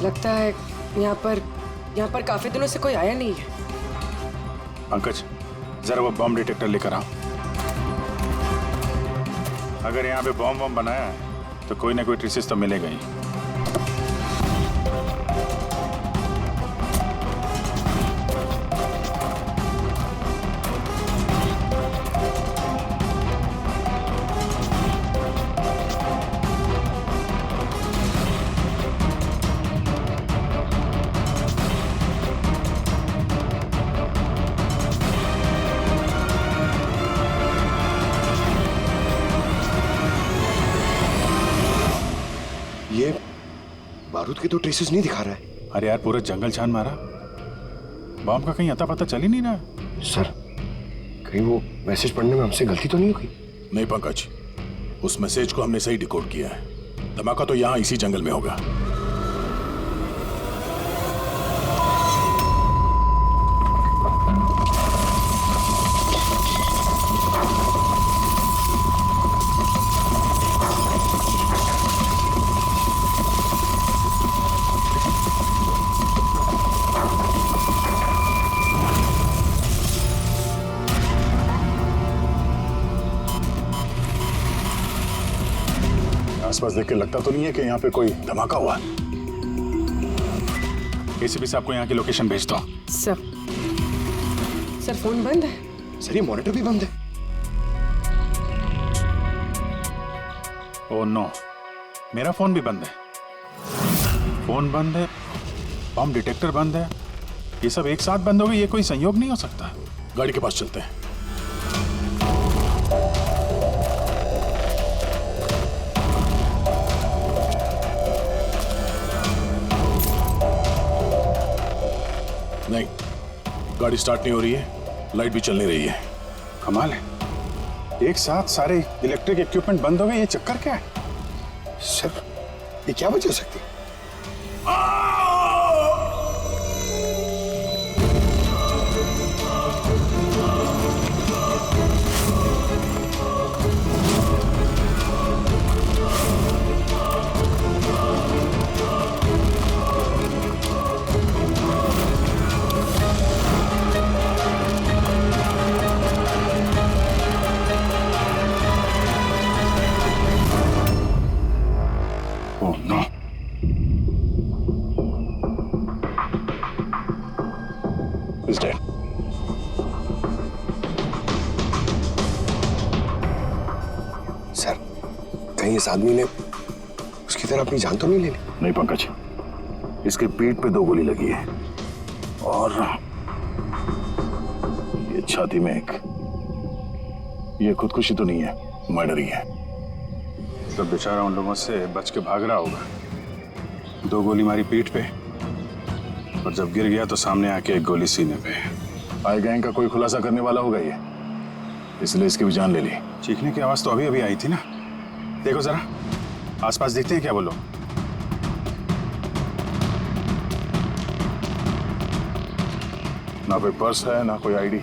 लगता है यहाँ पर काफी दिनों से कोई आया नहीं है। पंकज, जरा वो बॉम्ब डिटेक्टर लेकर आओ। अगर यहाँ पे बॉम्ब बनाया है तो कोई ना कोई ट्रेसेस तो मिलेगा ही। ये बारूद के तो ट्रेसेस नहीं दिखा रहा है। अरे यार, पूरा जंगल छान मारा, बॉम्ब का कहीं अता पता चल ही नहीं रहा। सर, कहीं वो मैसेज पढ़ने में हमसे गलती तो नहीं होगी? नहीं पंकज, उस मैसेज को हमने सही डिकोड किया है। धमाका तो यहाँ इसी जंगल में होगा। आसपास देख के लगता तो नहीं है कि यहाँ पे कोई धमाका हुआ। एसीपी साहब को यहाँ की लोकेशन भेज दो। सर फोन बंद है। सर, ये मॉनिटर भी बंद है। ओह नो, मेरा फोन भी बंद है। फोन बंद है, बॉम्ब डिटेक्टर बंद है, ये सब एक साथ बंद हो गए। ये कोई संयोग नहीं हो सकता। गाड़ी के पास चलते हैं। नहीं, गाड़ी स्टार्ट नहीं हो रही है, लाइट भी चल नहीं रही है। कमाल है, एक साथ सारे इलेक्ट्रिक इक्विपमेंट बंद हो गए। ये चक्कर क्या है? सर, ये क्या वजह हो सकती है? Oh no, He's dead. Sir, कहीं इस आदमी ने उसकी तरह अपनी जान तो नहीं ले ली? नहीं पंकज, इसके पीठ पे 2 गोली लगी है और ये छाती में एक। ये खुदकुशी तो नहीं है, मर्डर ही है। तो बेचारा उन लोगों से बच के भाग रहा होगा। 2 गोली मारी पीठ पे और जब गिर गया तो सामने आके 1 गोली सीने पे। आई गैंग का कोई खुलासा करने वाला होगा ये, इसलिए इसकी भी जान ले ली। चीखने की आवाज तो अभी अभी आई थी ना। देखो जरा आसपास, देखते हैं क्या बोलो। ना कोई पर्स है, ना कोई आईडी।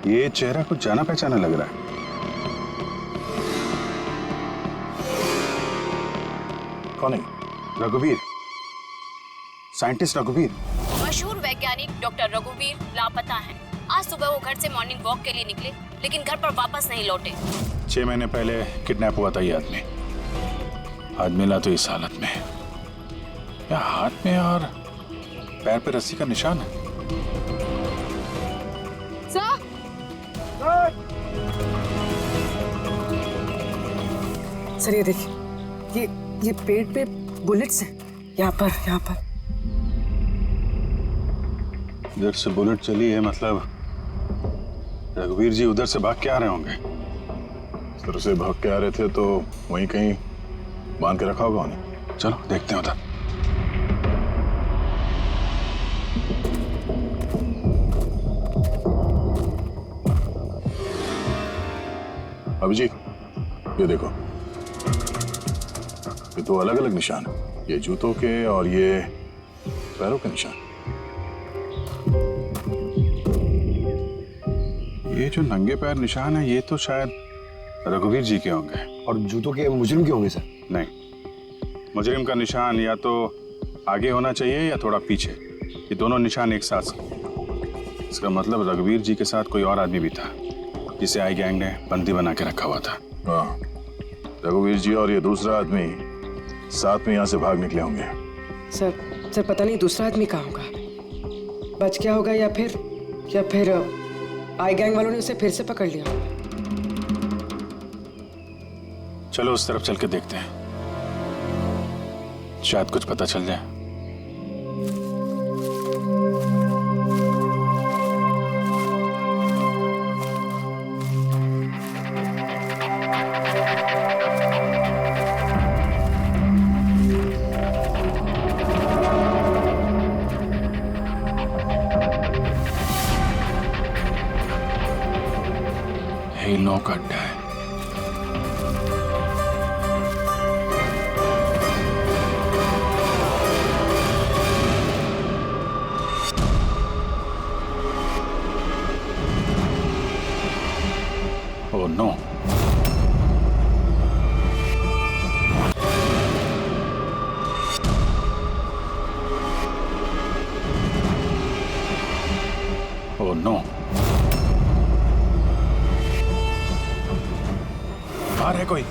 ये चेहरा कुछ जाना पहचाना लग रहा है। कौन है? रघुवीर, साइंटिस्ट रघुवीर। मशहूर वैज्ञानिक डॉक्टर रघुवीर लापता हैं। आज सुबह वो घर से मॉर्निंग वॉक के लिए निकले, लेकिन घर पर वापस नहीं लौटे। 6 महीने पहले किडनैप हुआ था ये आदमी। आज मिला तो इस हालत में। या हाथ में और पैर पे रस्सी का निशान है। सर ये देखिए, ये पेट पे बुलेट्स हैं। यहाँ पर इधर से बुलेट चली है, मतलब रघुवीर जी उधर से भाग के आ रहे होंगे। सर से भाग के आ रहे थे तो वहीं कहीं बांध के रखा होगा उन्हें। चलो देखते हैं उधर। अभिजीत, ये देखो, ये 2 अलग अलग निशान है। ये जूतों के और ये पैरों के निशान। ये जो नंगे पैर निशान है ये तो शायद रघुवीर जी के होंगे। और जूतों के मुजरिम के होंगे सर? नहीं, मुजरिम का निशान या तो आगे होना चाहिए या थोड़ा पीछे। ये दोनों निशान एक साथ। इसका मतलब रघुवीर जी के साथ कोई और आदमी भी था जिसे आई गैंग ने बंदी बना के रखा हुआ था। हाँ, रघुवीर जी और ये दूसरा आदमी साथ में यहाँ से भाग निकले होंगे। सर पता नहीं दूसरा आदमी कहाँ होगा, बच गया होगा या फिर आई गैंग वालों ने उसे फिर से पकड़ लिया। चलो उस तरफ चल के देखते हैं, शायद कुछ पता चल जाए। हिलों का अड्डा है। Oh no. Oh no. बाहर है कोई?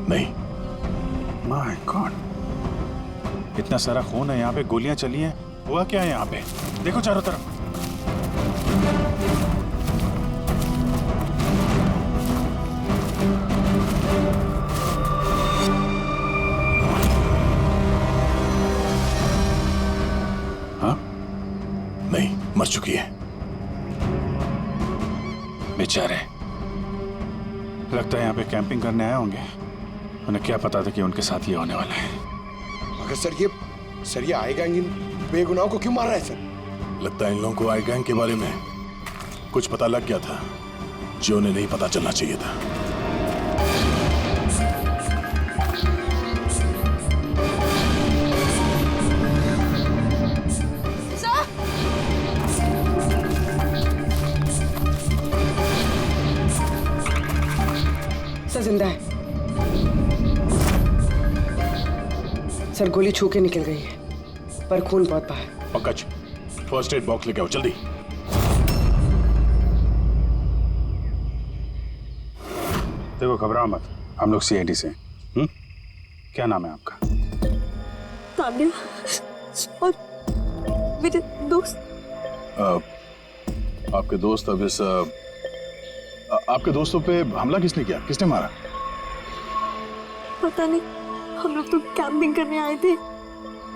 नहीं। माय गॉड, इतना सारा खून है यहाँ पे, गोलियां चली हैं। हुआ क्या है यहाँ पे? देखो चारों तरफ। हाँ, नहीं, मर चुकी है। बेचारे, लगता है यहाँ पे कैंपिंग करने आए होंगे। उन्हें क्या पता था कि उनके साथ ये होने वाला है। मगर सर ये आई गैंग इन बेगुनाहों को क्यों मार रहा है सर? लगता है इन लोगों को आई गैंग के बारे में कुछ पता लग गया था जो उन्हें नहीं पता चलना चाहिए था। सर जिंदा है सर, गोली छू के निकल गई है पर खून बहुत बाहर। पंकज, फर्स्ट एड बॉक्स लेके आओ जल्दी। देखो घबराओ मत, हम लोग सीआईडी से। क्या नाम है आपका? तान्या और मेरे दोस्त। आपके दोस्त अब इस आपके दोस्तों पे हमला किसने किया? किसने मारा? पता नहीं, हम लोग तो कैंपिंग करने आए थे,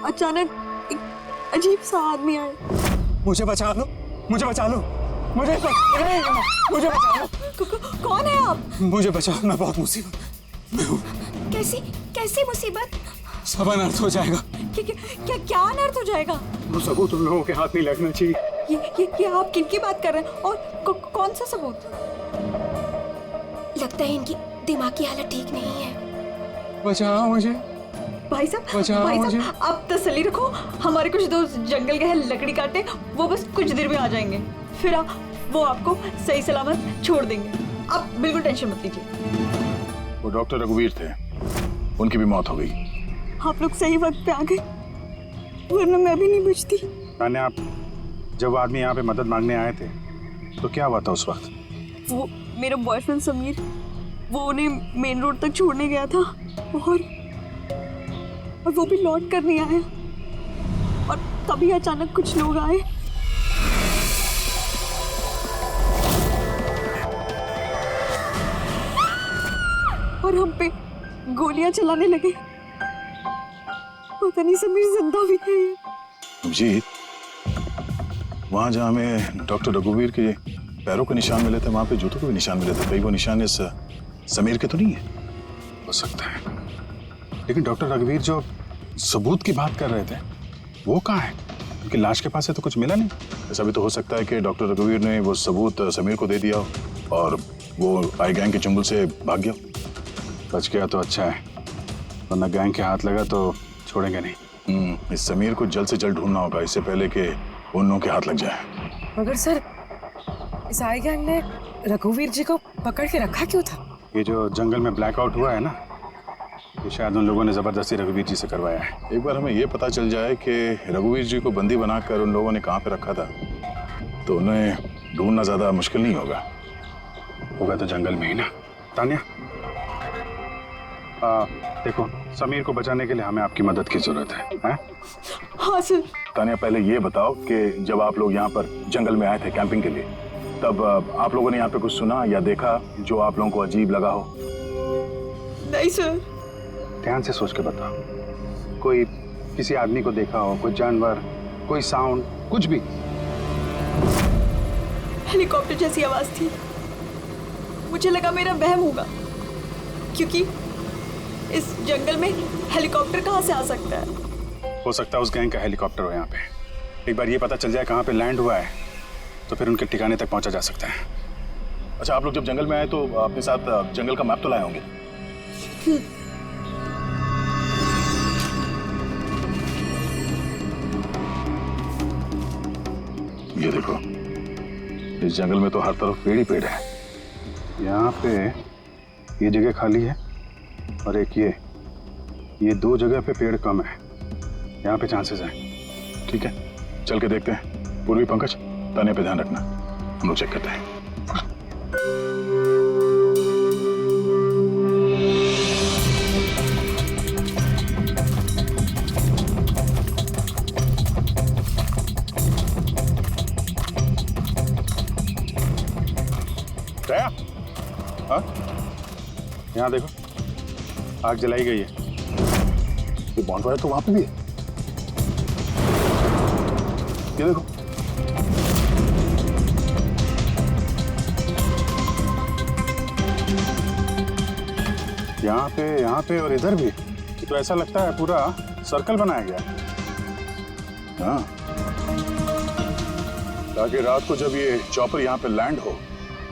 अचानक एक अजीब सा आदमी आया। मुझे बचा लो, मुझे बचा लो, मुझे बचा लो। कौन है आप? मुझे बचाओ, मैं बहुत मुसीबत में हूँ। कैसी मुसीबत? सब अनर्थ हो जाएगा। क्या अनर्थ हो जाएगा? वो सबूत उन लोगों के हाथ नहीं लगना चाहिए। ये आप किनकी बात कर रहे हैं और कौन सा सबूत? लगता है इनकी दिमागी हालत ठीक नहीं है। बचाओ मुझे। भाई साहब आप तसल्ली रखो, हमारे कुछ दोस्त जंगल गए हैं लकड़ी काटने, वो बस कुछ देर में आ जाएंगे, फिर वो आपको सही सलामत छोड़ देंगे। आप बिल्कुल टेंशन मत लीजिए। वो डॉक्टर रघुवीर थे, उनकी भी मौत हो गई। आप लोग सही वक्त पे आ गए, वरना मैं भी नहीं बचती। तान्या, आप जब आदमी यहाँ पे मदद मांगने आए थे तो क्या हुआ था उस वक्त? वो मेरा बॉयफ्रेंड समीर, वो उन्हें मेन रोड तक छोड़ने गया था और वो भी लौट कर नहीं आया, और तभी अचानक कुछ लोग आए। और हम पे गोलियां चलाने लगे। पता नहीं समीर जिंदा भी है। जी, वहां जहां हमें डॉक्टर रघुवीर के पैरों के निशान मिले थे, वहां पे जूतों के भी निशान मिले थे। कहीं वो निशान इस समीर के तो नहीं है? हो सकता है, लेकिन डॉक्टर रघुवीर जो सबूत की बात कर रहे थे वो कहाँ है? उनकी लाश के पास से तो कुछ मिला नहीं। ऐसा भी तो हो सकता है कि डॉक्टर रघुवीर ने वो सबूत समीर को दे दिया हो और वो आई गैंग के चंगुल से भाग गया। बच गया तो अच्छा है, वरना गैंग के हाथ लगा तो छोड़ेंगे नहीं। इस समीर को जल्द से जल्द ढूंढना होगा, इससे पहले कि उन लोगों के हाथ लग जाए। मगर सर, इस आई गैंग ने रघुवीर जी को पकड़ के रखा क्यों था? ये जो जंगल में ब्लैकआउट हुआ है ना, ये शायद उन लोगों ने जबरदस्ती रघुवीर जी से करवाया है। एक बार हमें ये पता चल जाए कि रघुवीर जी को बंदी बनाकर उन लोगों ने कहाँ पे रखा था, तो उन्हें ढूंढना ज्यादा मुश्किल नहीं होगा। होगा तो जंगल में ही ना। तान्या, देखो, समीर को बचाने के लिए हमें आपकी मदद की जरूरत है? हाँ सर। तान्या, पहले ये बताओ कि जब आप लोग यहाँ पर जंगल में आए थे कैंपिंग के लिए, तब आप लोगों ने यहाँ पे कुछ सुना या देखा जो आप लोगों को अजीब लगा हो? नहीं सर। ध्यान से सोच के बताओ। कोई किसी आदमी को देखा हो, कोई जानवर, कोई साउंड, कुछ भी? हेलीकॉप्टर जैसी आवाज थी। मुझे लगा मेरा वहम होगा, क्योंकि इस जंगल में हेलीकॉप्टर कहाँ से आ सकता है? हो सकता है उस गैंग का हेलीकॉप्टर हो यहाँ पे। एक बार ये पता चल जाए कहाँ पे लैंड हुआ है, तो फिर उनके ठिकाने तक पहुँचा जा सकता है। अच्छा, आप लोग जब जंगल में आए तो अपने साथ जंगल का मैप तो लाए होंगे? ये देखो, इस जंगल में तो हर तरफ पेड़ ही पेड़ है। यहाँ पे ये जगह खाली है और एक ये दो जगह पे पेड़ कम है। यहाँ पे चांसेस हैं। ठीक है, चल के देखते हैं। पूर्वी, पंकज, तान्या पे ध्यान रखना, हम लोग चेक करते हैं। दया, हाँ, यहाँ देखो, आग जलाई गई है। ये बॉनफायर तो वहां पे भी है। ये देखो, यहाँ पे और इधर भी। ये तो ऐसा लगता है पूरा सर्कल बनाया गया है। हाँ, ताकि रात को जब ये चॉपर यहाँ पे लैंड हो,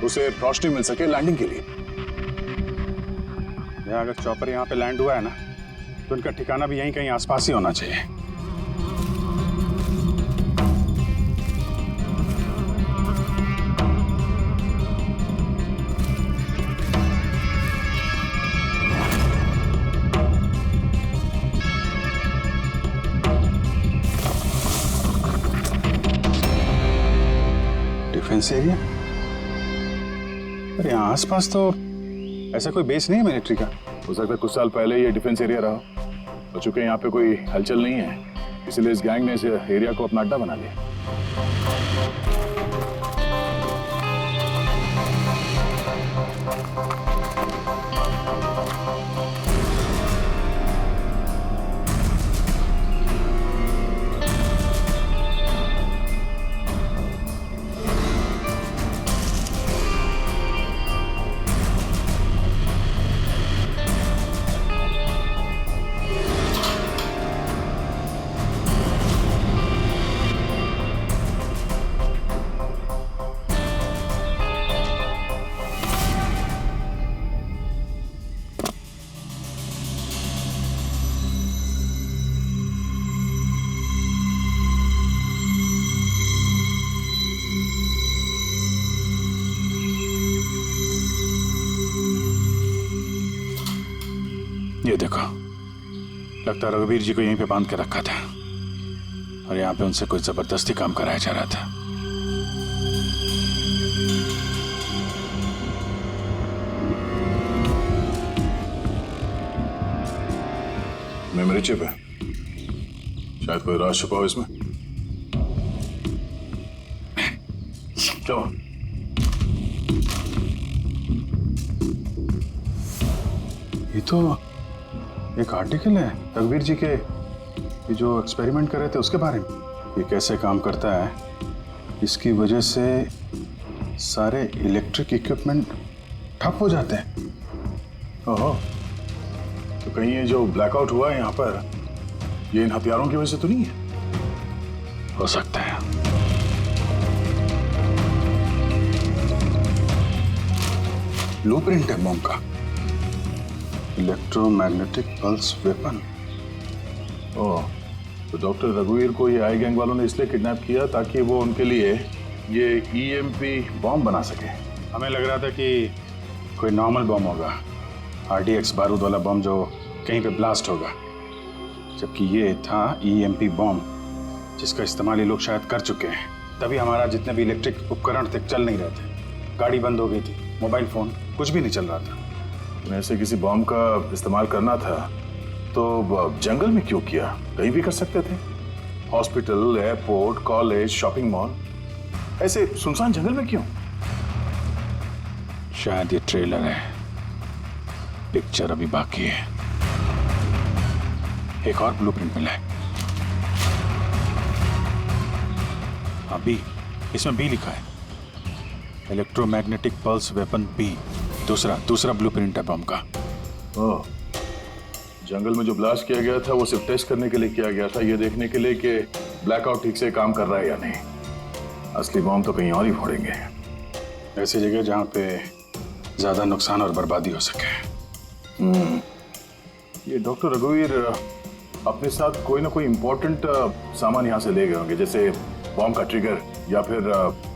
उसे रोशनी मिल सके लैंडिंग के लिए। अगर चॉपर यहाँ पे लैंड हुआ है ना, तो उनका ठिकाना भी यहीं कहीं आसपास ही होना चाहिए। Defence area? पर यहाँ आसपास तो ऐसा कोई बेस नहीं है मिलिट्री का। हो सकता है कुछ साल पहले ये डिफेंस एरिया रहा हो, चूंकि यहाँ पे कोई हलचल नहीं है, इसलिए इस गैंग ने इस एरिया को अपना अड्डा बना लिया। ये देखो, लगता है रघुवीर जी को यहीं पे बांध के रखा था और यहाँ पे उनसे कोई जबरदस्ती काम कराया जा रहा था। मेमोरी चिप है, शायद कोई राज छुपा हो इसमें। चलो, ये तो एक आर्टिकल है रघुवीर जी के, ये जो एक्सपेरिमेंट कर रहे थे उसके बारे में। ये कैसे काम करता है, इसकी वजह से सारे इलेक्ट्रिक इक्विपमेंट ठप हो जाते हैं। ओहो, तो कहीं ये जो ब्लैकआउट हुआ है यहाँ पर, ये इन हथियारों की वजह से तो नहीं है? हो सकता है। ब्लूप्रिंट है बॉम्ब का, इलेक्ट्रोमैग्नेटिक पल्स वेपन। ओह, तो डॉक्टर रघुवीर को ये आई गैंग वालों ने इसलिए किडनैप किया ताकि वो उनके लिए ये ईएमपी बॉम्ब बना सके। हमें लग रहा था कि कोई नॉर्मल बम होगा, RDX बारूद वाला बम जो कहीं पे ब्लास्ट होगा, जबकि ये था ईएमपी बम जिसका इस्तेमाल ये लोग शायद कर चुके हैं। तभी हमारा जितने भी इलेक्ट्रिक उपकरण थे चल नहीं रहे थे, गाड़ी बंद हो गई थी, मोबाइल फोन कुछ भी नहीं चल रहा था। ऐसे किसी बॉम्ब का इस्तेमाल करना था तो जंगल में क्यों किया? कहीं भी कर सकते थे, hospital, airport, college, shopping mall, ऐसे सुनसान जंगल में क्यों? शायद ये ट्रेलर है, पिक्चर अभी बाकी है। एक और ब्लूप्रिंट मिला है, अभी इसमें बी लिखा है, इलेक्ट्रोमैग्नेटिक पल्स वेपन बी। दूसरा ब्लूप्रिंट है बम का। ओह, जंगल में जो ब्लास्ट किया गया था वो सिर्फ टेस्ट करने के लिए किया गया था, ये देखने के लिए कि ब्लैकआउट ठीक से काम कर रहा है या नहीं। असली बॉम्ब तो कहीं और ही फोड़ेंगे, ऐसी जगह जहां पे ज्यादा नुकसान और बर्बादी हो सके। ये डॉक्टर रघुवीर अपने साथ कोई ना कोई इम्पोर्टेंट सामान यहाँ से ले गए होंगे, जैसे बॉम्ब का ट्रिगर या फिर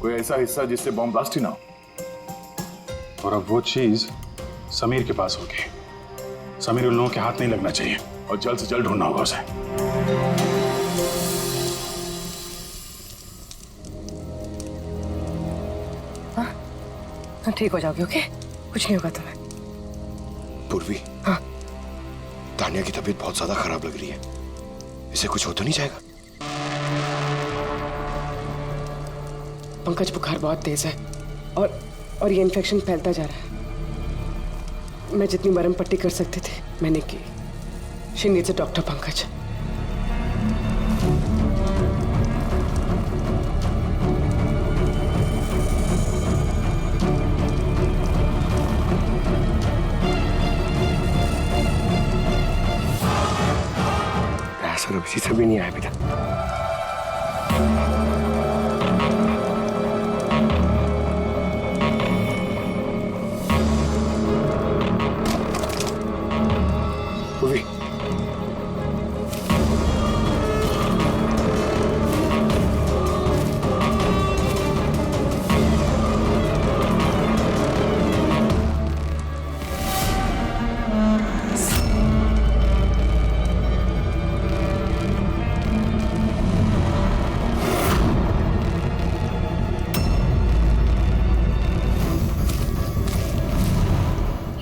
कोई ऐसा हिस्सा जिससे बॉम्ब ब्लास्ट ही ना हो। और अब वो चीज समीर के पास होगी। समीर उन लोगों के हाथ नहीं लगना चाहिए और जल्द से जल्द ढूंढना होगा उसे। हाँ, ठीक हो जाओगे, ओके? कुछ नहीं होगा तुम्हें। पूर्वी, हाँ, तानिया की तबीयत बहुत ज्यादा खराब लग रही है, इसे कुछ हो तो नहीं जाएगा? पंकज, बुखार बहुत तेज है और ये इन्फेक्शन फैलता जा रहा है। मैं जितनी मरहम पट्टी कर सकती थी मैंने की। She needs a doctor Pankaj. Sir अभी से भी नहीं आया बेटा। पूर्वी,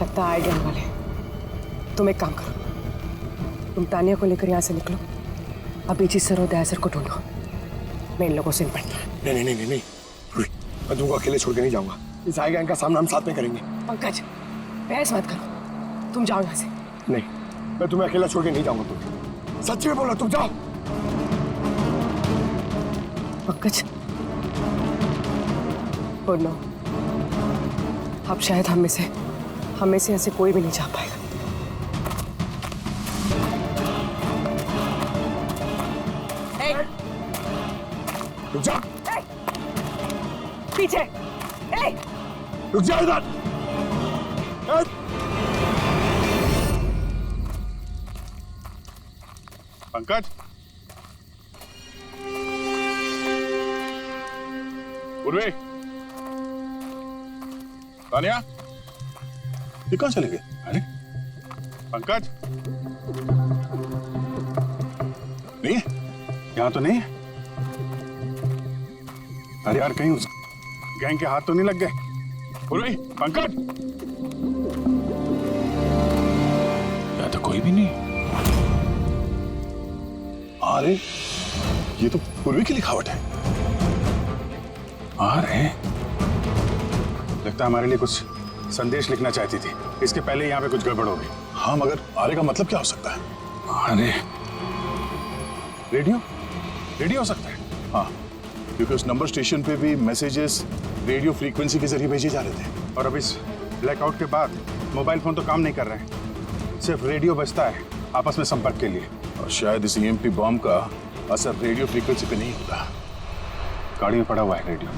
लगता है आएंगे वाले। तुम एक काम करो, तुम तानिया को लेकर यहाँ से निकलो, अभी जी सर और दया सर को ढूंढो। मैं इन लोगों से निपटता हूँ। नहीं नहीं नहीं नहीं, मैं तुमको अकेले छोड़ के नहीं जाऊंगा। इस आई गैंग का सामना हम साथ में करेंगे। पंकज, बहस मत करो, तुम जाओ यहाँ से। नहीं, मैं तुम्हें अकेला छोड़ के नहीं जाऊंगा। तुम सच्ची में बोलो, तुम जाओ। पंकज, और नो, अब शायद हम में से ऐसे कोई भी नहीं जा पाएगा। रुक जा, पीछे, रुक जा इधर। पंकज, पूर्वी, तानिया, ये कहाँ चले गए? अरे पंकज, नहीं है? यहाँ तो नहीं है। अरे यार, कहीं उस गैंग के हाथ तो नहीं लग गए? पूर्वी, पंकज, यहाँ तो कोई भी नहीं। अरे ये तो पूर्वी की लिखावट है। अरे लगता है हमारे लिए कुछ संदेश लिखना चाहती थी, इसके पहले यहाँ पे कुछ गड़बड़ हो गई। हाँ, मगर आरे का मतलब क्या हो सकता है? अरे रेडियो हो सकता है। हाँ, क्योंकि उस नंबर स्टेशन पे भी मैसेजेस रेडियो फ्रीक्वेंसी के जरिए भेजे जा रहे थे। और अब इस ब्लैकआउट के बाद मोबाइल फोन तो काम नहीं कर रहे हैं, सिर्फ रेडियो बजता है आपस में संपर्क के लिए। और शायद इस ईएमपी बॉम्ब का असर रेडियो फ्रीक्वेंसी पे नहीं होता। गाड़ी में पड़ा हुआ है रेडियो।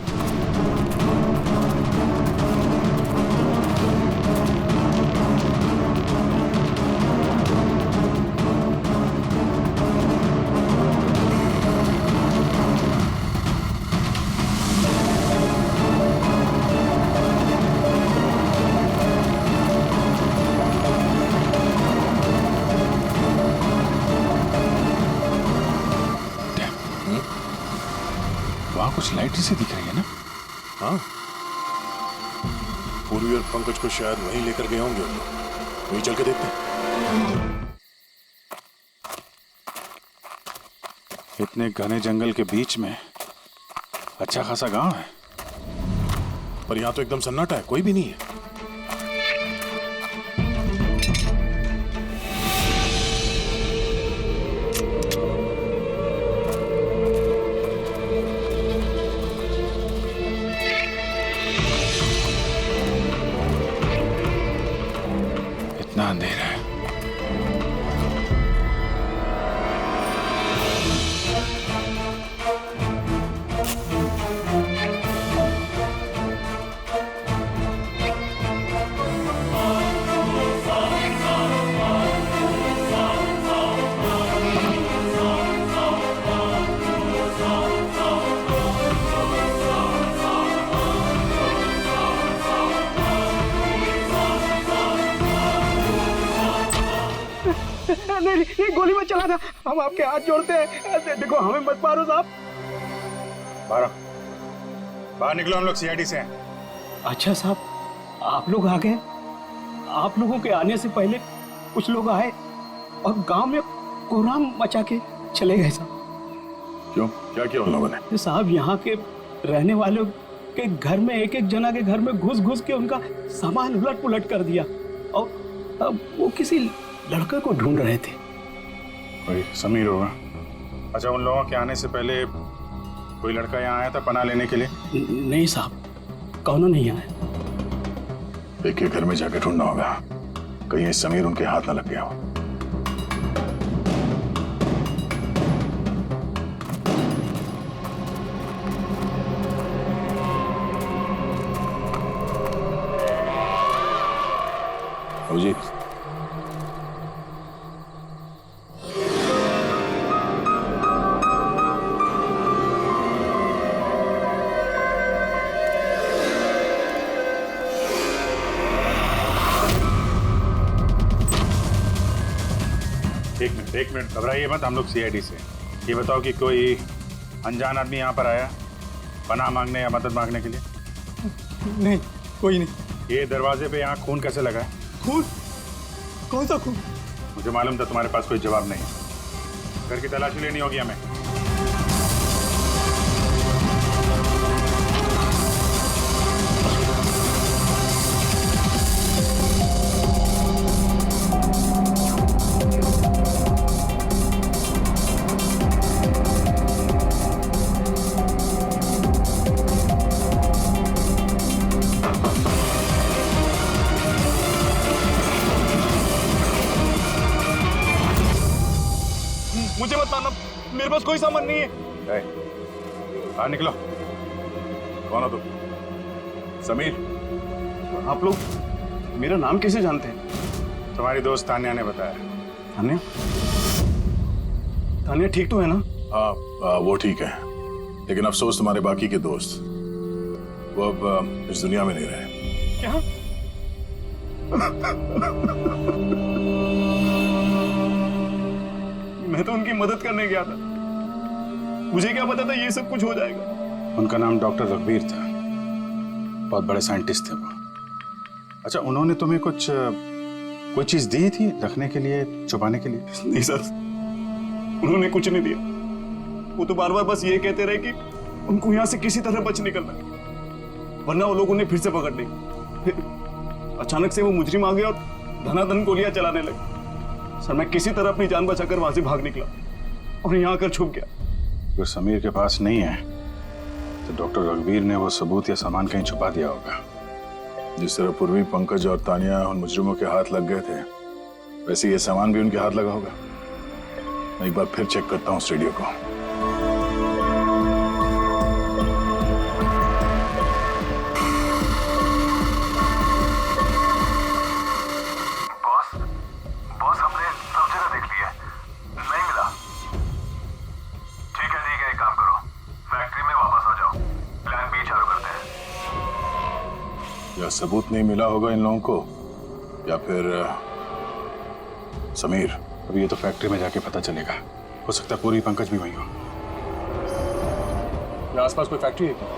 कुछ लाइट सी दिख रही है ना? हाँ, पूर्वी और पंकज को शायद वहीं लेकर गए होंगे उन लोग। वहीं चल के देखते हैं। इतने घने जंगल के बीच में अच्छा खासा गांव है, पर यहाँ तो एकदम सन्नाटा है, कोई भी नहीं है। इतना अंधेरा है। नहीं, गोली मत चलाना, हम आपके हाथ जोड़ते हैं। देखो हमें मत मारो साहब। बाहर निकलो, हम लोग सीआईडी से हैं। अच्छा साहब, आप लोग आ गए। आप लोगों के आने से पहले कुछ लोग आए और गांव में कोहराम मचा के चले गए साहब। क्यों, क्या किया उन लोगों ने? साहब यहाँ के रहने वालों के घर में एक एक जना के घर में घुस घुस के उनका सामान उलट पुलट कर दिया और अब वो किसी लड़के को ढूंढ रहे थे। वही समीर होगा। अच्छा, उन लोगों के आने से पहले कोई लड़का यहाँ आया था पनाह लेने के लिए? नहीं साहब, कौनो नहीं आया। एक के घर में जाके ढूंढना होगा, कहीं ये समीर उनके हाथ ना लग गया हो। जी, एक मिनट घबराइए मत, हम लोग सीआईडी से। ये बताओ कि कोई अनजान आदमी यहाँ पर आया पनाह मांगने या मदद मांगने के लिए? नहीं, कोई नहीं। ये दरवाजे पे यहाँ खून कैसे लगा है? खून? कौन सा खून? मुझे मालूम था तुम्हारे पास कोई जवाब नहीं है। घर की तलाशी लेनी होगी हमें। मुझे मत मारना, मेरे पास कोई सामान नहीं है। बाहर निकलो। कौन हो तुम? समीर। आप लोग मेरा नाम कैसे जानते हैं? तुम्हारी दोस्त तान्या ने बताया। तान्या? तान्या ठीक तो है ना? हाँ, वो ठीक है, लेकिन अफसोस तुम्हारे बाकी के दोस्त वो अब इस दुनिया में नहीं रहे। क्या? मैं तो उनकी मदद करने गया था, मुझे क्या पता था ये सब कुछ हो जाएगा। उनका नाम डॉक्टर रघुवीर था, बहुत बड़े साइंटिस्ट थे वो। अच्छा, उन्होंने तुम्हें कोई चीज दी थी रखने के लिए, छुपाने के लिए? नहीं सर, उन्होंने कुछ नहीं दिया। वो तो बार बार बस ये कहते रहे कि उनको यहाँ से किसी तरह बच निकलना है, वरना वो लोग उन्हें फिर से पकड़ लेंगे। फिर अचानक से वो मुजरिम आ गया और धनाधन गोलियां चलाने लगे। सर, मैं किसी तरह अपनी जान बचाकर वहां से भाग निकला और यहाँ आकर छुप गया। अगर समीर के पास नहीं है तो डॉक्टर रघुवीर ने वो सबूत या सामान कहीं छुपा दिया होगा। जिस तरह पूर्वी, पंकज और तानिया उन मुजरिमों के हाथ लग गए थे, वैसे ये सामान भी उनके हाथ लगा होगा। मैं एक बार फिर चेक करता हूँ स्टूडियो को। बॉस, हमने सब जगह देख लिया, नहीं मिला। ठीक है, एक काम करो, फैक्ट्री में वापस आ जाओ, प्लान बी चालू करते हैं। या सबूत नहीं मिला होगा इन लोगों को, या फिर समीर। अभी ये तो फैक्ट्री में जाके पता चलेगा, हो सकता है पूरी पंकज भी वहीं हो। या आसपास कोई फैक्ट्री है क्या?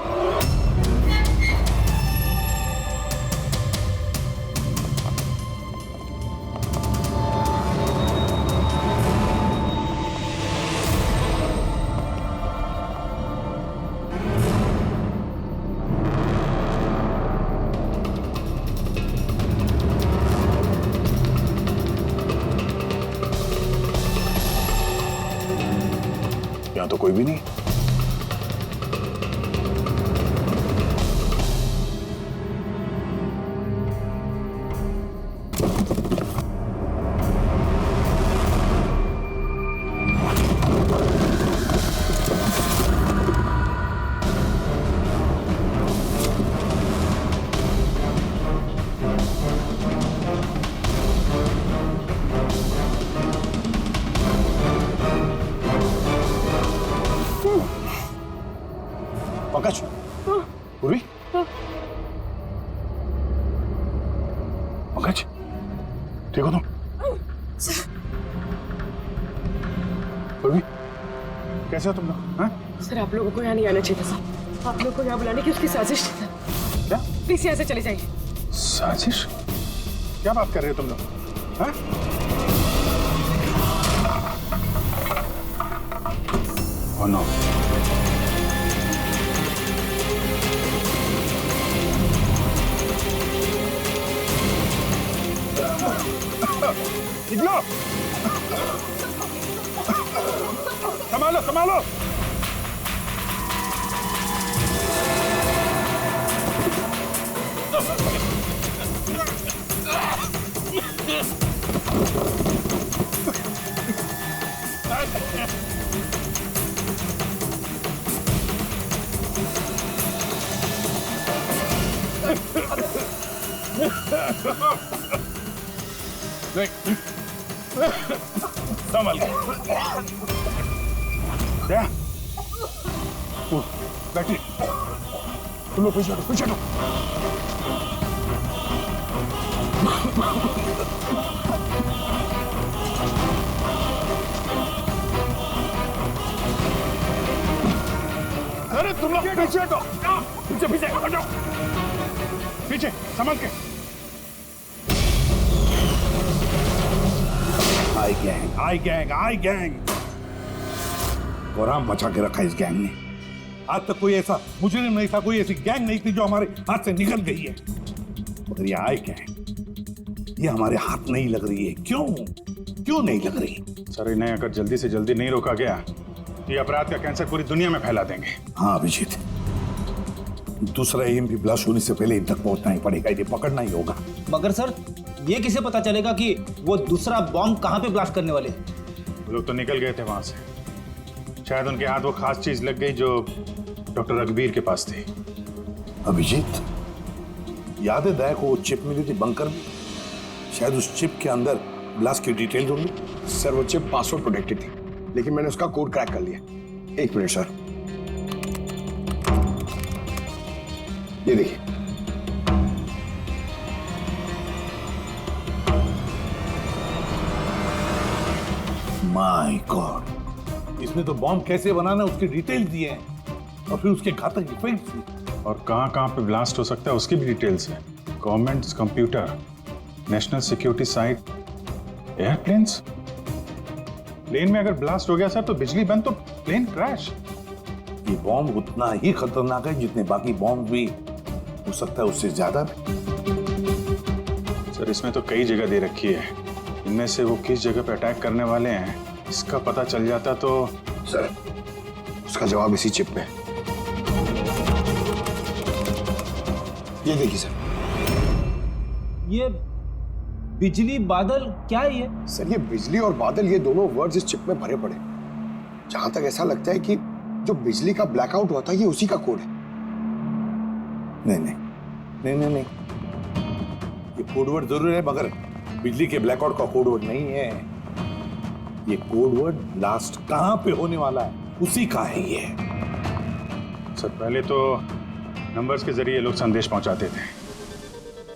यहाँ तो कोई भी नहीं। पंकज, पूर्वी, पंकज, ठीक हो तुम? पूर्वी, कैसे हो तुम लोग? हाँ? सर आप लोगों को यहाँ नहीं आना चाहिए था सर। आप लोगों को यहाँ बुलाने की उसकी साजिश थी सर। क्या प्लीज यहाँ से चले जाइए। साजिश? क्या बात कर रहे हो तुम लोग? हाँ? Oh no. निकलो! संभालो, संभालो! संभाल के। क्या? बैठी। तुम लोग पीछे हटो, पीछे हटो। अरे तुम लोग पीछे हटो, पीछे पीछे हटो, पीछे संभाल के। आई गैंग गोराम बचा के रखा इस गैंग ने। आज तक कोई ऐसा मुजरिम नहीं था, कोई ऐसी गैंग नहीं थी जो हमारे हाथ से निकल गई है। मगर ये आई गैंग, ये हमारे हाथ नहीं लग रही है। क्यों नहीं लग रही? सर इन्हें अगर जल्दी से जल्दी नहीं रोका गया तो ये अपराध का कैंसर पूरी दुनिया में फैला देंगे। हाँ अभिजीत, दूसरा EMP ब्लास्ट होने से पहले इन तक पहुंचना ही पड़ेगा, इन्हें पकड़ना ही होगा। मगर सर ये किसे पता चलेगा कि वो दूसरा बॉम्ब कहाँ पे ब्लास्ट करने वाले? वो लोग तो निकल गए थे वहां से। शायद उनके हाथ वो खास चीज लग गई जो डॉक्टर रघुवीर के पास थी। अभिजीत, याद है दया को वो चिप मिली थी बंकर में? शायद उस चिप के अंदर ब्लास्ट की डिटेल्स होंगी। सर वो चिप पासवर्ड प्रोटेक्टेड थी, लेकिन मैंने उसका कोड क्रैक कर लिया। एक मिनट सर, ये देखिए। माय गॉड, इसमें तो बॉम्ब कैसे बनाना उसके डिटेल्स दिए हैं और फिर उसके घातक इफेक्ट्स भी। और कहां पे ब्लास्ट हो सकता है उसकी भी डिटेल्स है। Government computer, national security site, airplanes. Plane में अगर ब्लास्ट हो गया सर तो बिजली बंद तो प्लेन क्रैश। ये बॉम्ब उतना ही खतरनाक है जितने बाकी बॉम्ब भी हो सकता है, उससे ज्यादा भी। सर इसमें तो कई जगह दे रखी है, इनमें से वो किस जगह पे अटैक करने वाले हैं इसका पता चल जाता तो। सर उसका जवाब इसी चिप में है। ये देखिए सर, ये बिजली बादल क्या है ये? सर ये बिजली और बादल, ये दोनों वर्ड्स इस चिप में भरे पड़े। जहां तक ऐसा लगता है कि जो बिजली का ब्लैकआउट हुआ था ये उसी का कोड है। नहीं, ये कोडवर्ड जरूर है मगर बिजली के ब्लैकआउट का कोडवर्ड नहीं है। ये कोडवर्ड ब्लास्ट कहां पे होने वाला है उसी का है ये। सर पहले तो नंबर्स के जरिए लोग संदेश पहुंचाते थे,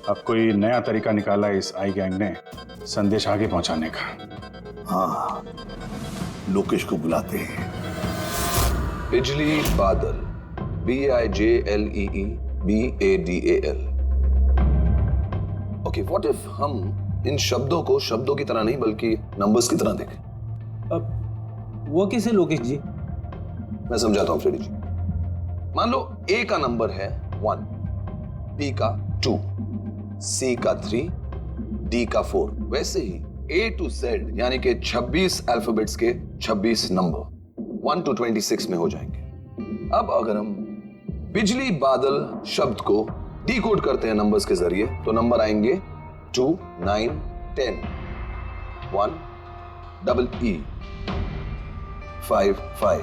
अब कोई नया तरीका निकाला है इस आई गैंग ने संदेश आगे पहुंचाने का। हाँ, लोकेश को बुलाते हैं। बिजली बादल BIJLEEBADAL। ओके, व्हाट इफ हम इन शब्दों को शब्दों की तरह नहीं बल्कि नंबर्स की तरह देखें? अब वो कैसे लोकेश जी? मैं समझाता हूं फ्रेडी जी। मान लो A का नंबर है 1, B का 2, C का 3, D का 4। वैसे ही A to Z यानी कि 26 अल्फाबेट्स के 26 नंबर 1 to 26 में हो जाएंगे। अब अगर हम बिजली बादल शब्द को डिकोड करते हैं नंबर्स के जरिए तो नंबर आएंगे 2, 9, 10, 1, EE, 5, 5,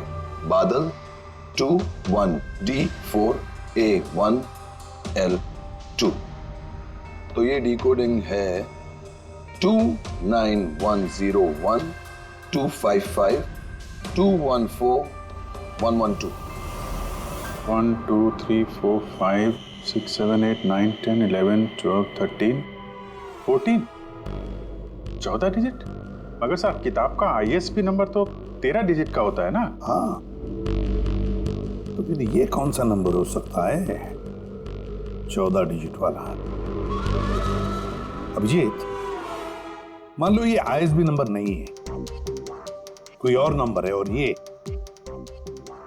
बादल 2, 1, D, 4, A, 1, L, 2। तो ये डिकोडिंग है 29101 255 214 112। 1 2 3 4 5 6 7 8 9 10 11 12 13 14 14 डिजिट। मगर साहब किताब का ISB नंबर तो 13 डिजिट का होता है ना? हाँ, तो फिर ये कौन सा नंबर हो सकता है 14 डिजिट वाला? अभिजीत, मान लो ये ISB नंबर नहीं है, कोई और नंबर है और ये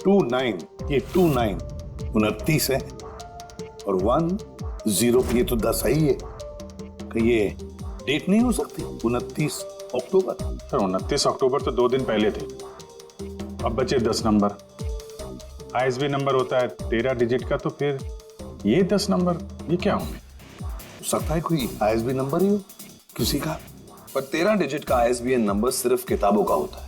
29 29 है और 10 ये तो 10 ही है। कि ये डेट नहीं हो सकती 29 अक्टूबर? सर 29 अक्टूबर तो 2 दिन पहले थे। अब बचे 10 नंबर। ISB नंबर होता है 13 डिजिट का, तो फिर ये 10 नंबर ये क्या होंगे? हो सकता है कोई ISB नंबर ही हो किसी का। पर 13 डिजिट का ISBN नंबर सिर्फ किताबों का होता है।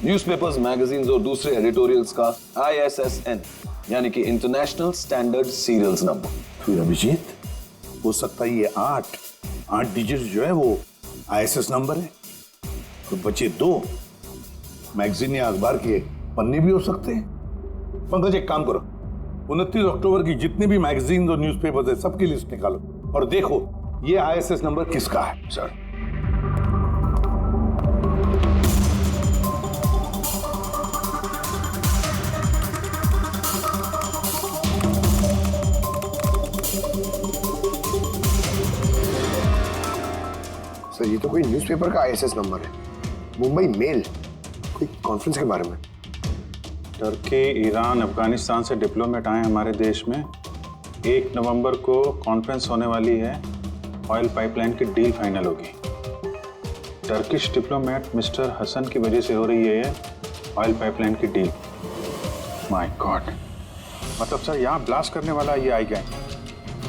न्यूज़पेपर्स, मैगजीन्स और दूसरे एडिटोरियल्स का ISSN यानी कि इंटरनेशनल स्टैंडर्ड सीरियल्स नंबर। फिर अभिजीत, हो सकता है ये 8 डिजिट जो है वो ISS नंबर है। तो बचे 2 मैगजीन या अखबार के पन्ने भी हो सकते हैं। पंकज, एक काम करो, 29 अक्टूबर की जितनी भी मैगजीन और न्यूज़पेपर्स है सबकी लिस्ट निकालो और देखो ये ISS नंबर किसका है। सर, सर ये तो कोई न्यूज़पेपर का ISS नंबर है। मुंबई मेल, कोई कॉन्फ्रेंस के बारे में। टर्की, ईरान, अफगानिस्तान से डिप्लोमेट आए हमारे देश में। 1 नवंबर को कॉन्फ्रेंस होने वाली है, ऑयल पाइपलाइन की डील फाइनल होगी। टर्किश डिप्लोमेट मिस्टर हसन की वजह से हो रही है ऑयल पाइपलाइन की डील। माय गॉड, मतलब सर यहाँ ब्लास्ट करने वाला ये आई गैंग,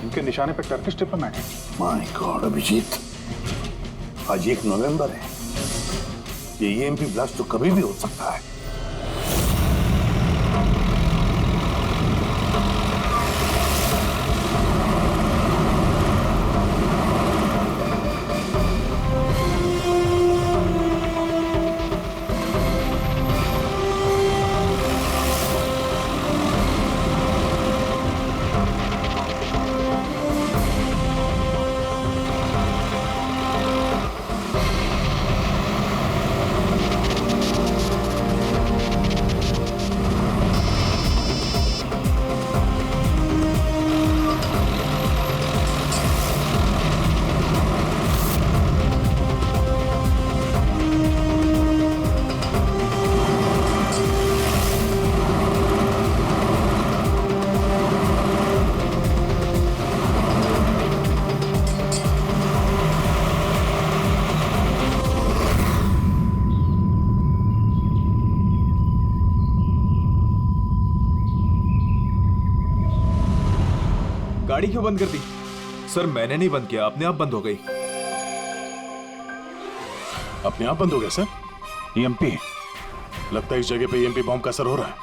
इनके निशाने पे टर्किश डिप्लोमेट है। माय गॉड अभिजीत, आज 1 नवंबर है, ये EMP ब्लास्ट तो कभी भी हो सकता है। गाड़ी क्यों बंद कर दी? सर मैंने नहीं बंद किया, अपने आप बंद हो गई। अपने आप बंद हो गया सर? EMP लगता है इस जगह पे EMP बॉम्ब का असर हो रहा है।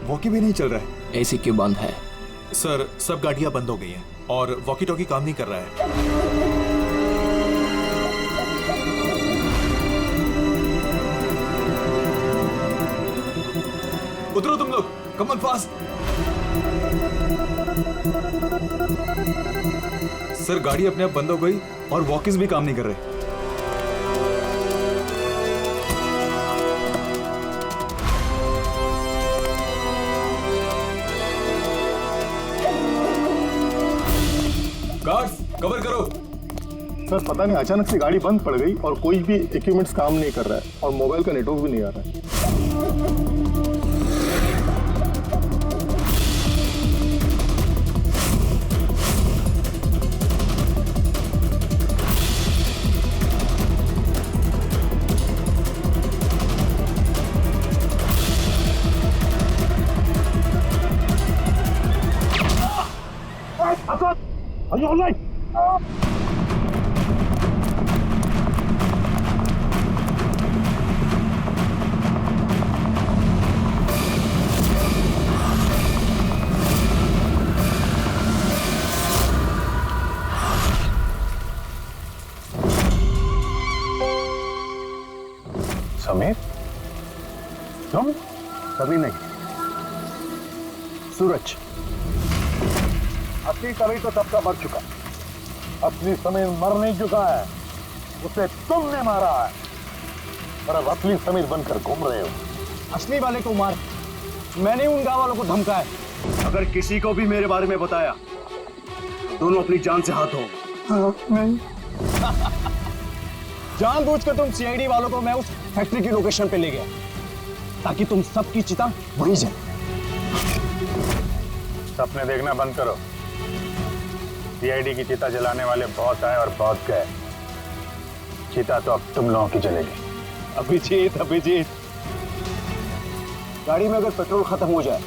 वॉकी भी नहीं चल रहा है। AC क्यों बंद है? सर सब गाड़ियां बंद हो गई हैं और वॉकी टॉकी काम नहीं कर रहा है। उतरो तुम लोग, कम ऑन फास्ट। सर गाड़ी अपने आप बंद हो गई और वॉकीज भी काम नहीं कर रहे। गार्ड्स कवर करो। सर पता नहीं अचानक से गाड़ी बंद पड़ गई और कोई भी इक्विपमेंट्स काम नहीं कर रहा है और मोबाइल का नेटवर्क भी नहीं आ रहा है। Are you all right? Sameer, तुम? सभी नहीं, सूरज। असली समीर तो सबका मर चुका। असली समीर मर नहीं चुका है, उसे तुमने मारा है और अब असली समीर बनकर घूम रहे हो। असली वाले को मार, मैंने उन गांव वालों को धमकाया। अगर किसी को भी मेरे बारे में बताया दोनों अपनी जान से हाथ धो। नहीं। जानबूझकर तुम सीआईडी वालों को मैं उस फैक्ट्री की लोकेशन पे ले गया ताकि तुम सबकी चिता वहीं जाए। सपने देखना बंद करो। सीआईडी की चिता जलाने वाले बहुत आए और बहुत गए। चिता तो अब तुम लोगों की जलेगी। अभिजीत, गाड़ी में अगर पेट्रोल खत्म हो जाए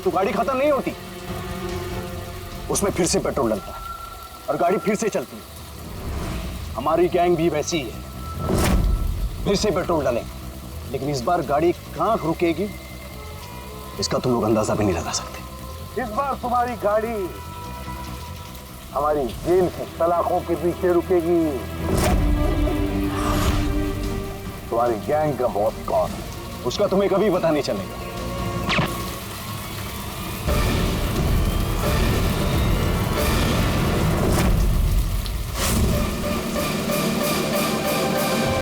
तो गाड़ी खत्म नहीं होती, उसमें फिर से पेट्रोल डलता है और गाड़ी फिर से चलती है। हमारी गैंग भी वैसी ही है, फिर से पेट्रोल डालेंगे, लेकिन इस बार गाड़ी कहां रुकेगी इसका तुम लोग अंदाजा भी नहीं लगा सकते। इस बार तुम्हारी गाड़ी हमारी जेल की सलाखों के पीछे रुकेगी। तुम्हारी गैंग का बॉस कौन है? उसका तुम्हें कभी पता नहीं चलेगा।